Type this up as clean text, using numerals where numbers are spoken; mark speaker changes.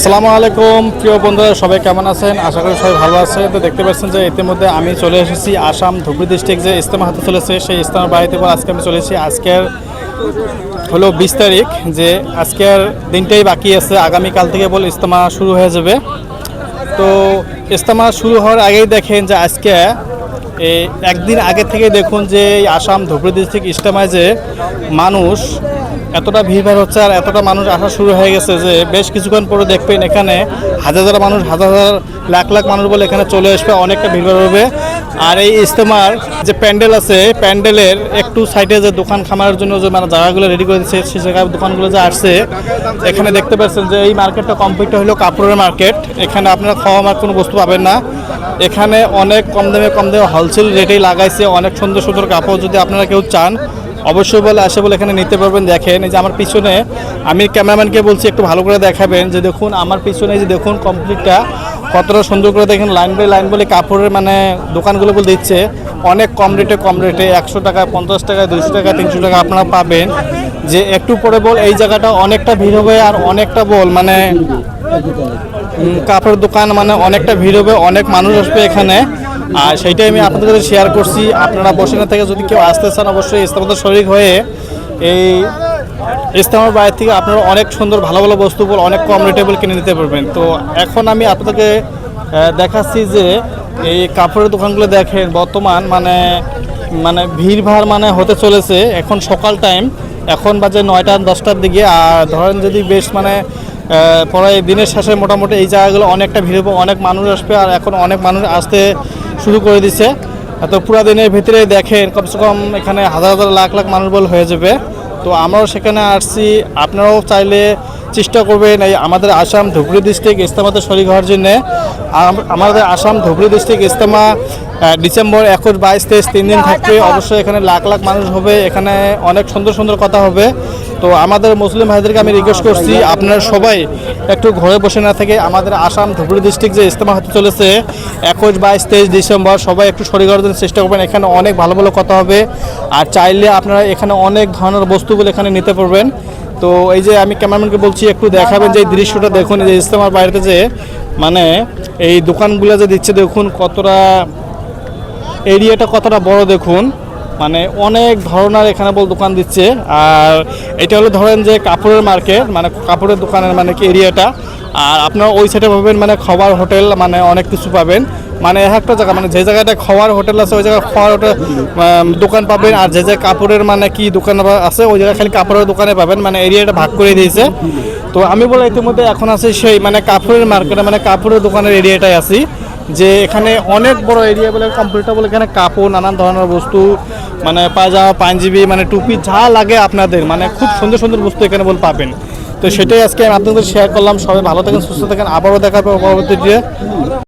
Speaker 1: আসসালামু আলাইকুম প্রিয় বন্ধুরা, সবাই কেমন আছেন? আশা করি সবাই ভালো আছেন। তো দেখতে পাচ্ছেন যে ইতিমধ্যে আমি চলে এসেছি আসাম ধুবড়ী ডিস্ট্রিক্ট যে ইজতেমা হতে চলেছে, সেই ইজতেমার বাড়িতে পর আজকে আমি চলে এসেছি। আজকের হলো 20 তারিখ, যে আজকের দিনটাই বাকি আছে, আগামীকাল থেকে বলে ইজতেমা শুরু হয়ে যাবে। তো ইজতেমা শুরু হওয়ার আগেই দেখেন যে আজকে একদিন আগে থেকে দেখুন যে আসাম ধুবড়ী ডিস্ট্রিক্ট ইজতেমায় যে মানুষ এতটা ভিড়ভাড় হচ্ছে আর এতটা মানুষ আসা শুরু হয়ে গেছে যে বেশ কিছুক্ষণ পরে দেখবেন এখানে হাজার হাজার মানুষ, হাজার হাজার লাখ লাখ মানুষ বলে এখানে চলে আসবে, অনেকটা ভিড়ভাড় হবে। আর এই ইজতেমার যে প্যান্ডেল আছে, প্যান্ডেলের একটু সাইডে যে দোকান খামারের জন্য যে মানে জায়গাগুলো রেডি করে দিচ্ছে, সেই জায়গায় দোকানগুলো যে আসছে এখানে দেখতে পাচ্ছেন যে এই মার্কেটটা কমপ্লিটটা হলো কাপড়ের মার্কেট। এখানে আপনারা খাওয়া আমার কোনো বস্তু পাবেন না। এখানে অনেক কম দামে হোলসেল রেটেই লাগাইছে, অনেক সুন্দর সুন্দর কাপড় যদি আপনারা কেউ চান অবশ্যই বলে আসে বলে এখানে নিতে পারবেন। দেখেন এই যে আমার পিছনে, আমি ক্যামেরাম্যানকে বলছি একটু ভালো করে দেখাবেন যে দেখুন আমার পিছনে যে দেখুন কমপ্লিটটা কতটা সুন্দর করে দেখেন, লাইন বাই লাইন বলে কাপড়ের মানে দোকানগুলো বলে দিচ্ছে অনেক কম রেটে 100 টাকা, 50 টাকা, 200 টাকা, 300 টাকা আপনারা পাবেন। যে একটু পরে বল এই জায়গাটা অনেকটা ভিড় হবে আর অনেকটা বল মানে কাপড়ের দোকান মানে অনেকটা ভিড় হবে, অনেক মানুষ আসবে এখানে। আর সেইটাই আমি আপনাদের কাছে শেয়ার করছি। আপনারা বসে না থেকে যদি কেউ আসতে চান অবশ্যই ইজতেমাতে শরীক হয়ে এই ইজতেমার বাইরে থেকে আপনারা অনেক সুন্দর ভালো ভালো বস্তু অনেক কম রেটেবল কিনে নিতে পারবেন। তো এখন আমি আপনাদেরকে দেখাচ্ছি যে এই কাপড়ের দোকানগুলো দেখেন বর্তমান মানে মানে ভিড়ভাড় মানে হতে চলেছে। এখন সকাল টাইম, এখন বাজে 9টা 10টার দিকে। আর ধরেন যদি বেশ মানে পরে দিনের শেষে মোটামুটি এই জায়গাগুলো অনেকটা ভিড় হবে, অনেক মানুষ আসবে। আর এখন অনেক মানুষ আসতে শুরু করে দিছে। তো পুরো দিনের ভিতরে দেখেন কমসে কম এখানে হাজার হাজার লাখ লাখ মানুষ বল হয়ে যাবে। তো আমরাও সেখানে আসছি, আপনারাও চাইলে চেষ্টা করবেন এই আমাদের আসাম ধুবড়ী ডিস্ট্রিক্ট ইজতেমাতে শরীক হওয়ার জন্যে। আমাদের আসাম ধুবড়ী ডিস্ট্রিক্ট ইজতেমা ডিসেম্বর 21, 22, 23 3 দিন থাকবে। অবশ্যই এখানে লাখ লাখ মানুষ হবে, এখানে অনেক সুন্দর সুন্দর কথা হবে। তো আমাদের মুসলিম ভাইদেরকে আমি রিকোয়েস্ট করছি আপনারা সবাই একটু ঘরে বসে না থেকে আমাদের আসাম ধুবড়ী ডিস্ট্রিক্ট যে ইজতেমা হতে চলেছে 21, 22, 23 ডিসেম্বর সবাই একটু শরীক হওয়ার জন্য চেষ্টা করবেন। এখানে অনেক ভালো ভালো কথা হবে আর চাইলে আপনারা এখানে অনেক ধরনের বস্তুগুলো এখানে নিতে পারবেন। তো এই যে আমি ক্যামেরাম্যানকে বলছি একটু দেখাবেন যে এই দৃশ্যটা দেখুন, এই যে ইজতেমার বাইরেতে যে মানে এই দোকানগুলো যে দিচ্ছে দেখুন কতটা এরিয়াটা কতটা বড় দেখুন, মানে অনেক ধরনের এখানে দোকান দিচ্ছে। আর এটা হলো ধরেন যে কাপড়ের মার্কেট, মানে কাপড়ের দোকানের মানে কি এরিয়াটা। আর আপনারা ওই সাইডে পাবেন মানে খাবার হোটেল, মানে অনেক কিছু পাবেন। মানে একটা জায়গা মানে যে জায়গাটা খাওয়ার হোটেল আছে ওই জায়গায় খাওয়ার হোটেল দোকান পাবেন। আর যে যে কাপড়ের মানে কি দোকান আছে ওই জায়গায় খালি কাপড়ের দোকানে পাবেন, মানে এরিয়াটা ভাগ করে দিয়েছে। তো আমি বলে ইতিমধ্যে এখন আছে সেই মানে কাপড়ের মার্কেটে, মানে কাপড়ের দোকানের এরিয়াটাই আছি। যে এখানে অনেক বড় এরিয়া বলে কমপ্লিটটা বলে এখানে কাপড় নানান ধরনের বস্তু মানে পায়জামা, পাঞ্জাবি, মানে টুপি যা লাগে আপনাদের মানে খুব সুন্দর সুন্দর বস্তু এখানে পাবেন। তো সেটাই আজকে আমি আপনাদের শেয়ার করলাম। সবাই ভালো থাকেন, সুস্থ থাকেন, আবারও দেখা হবে পরবর্তী ভিডিও।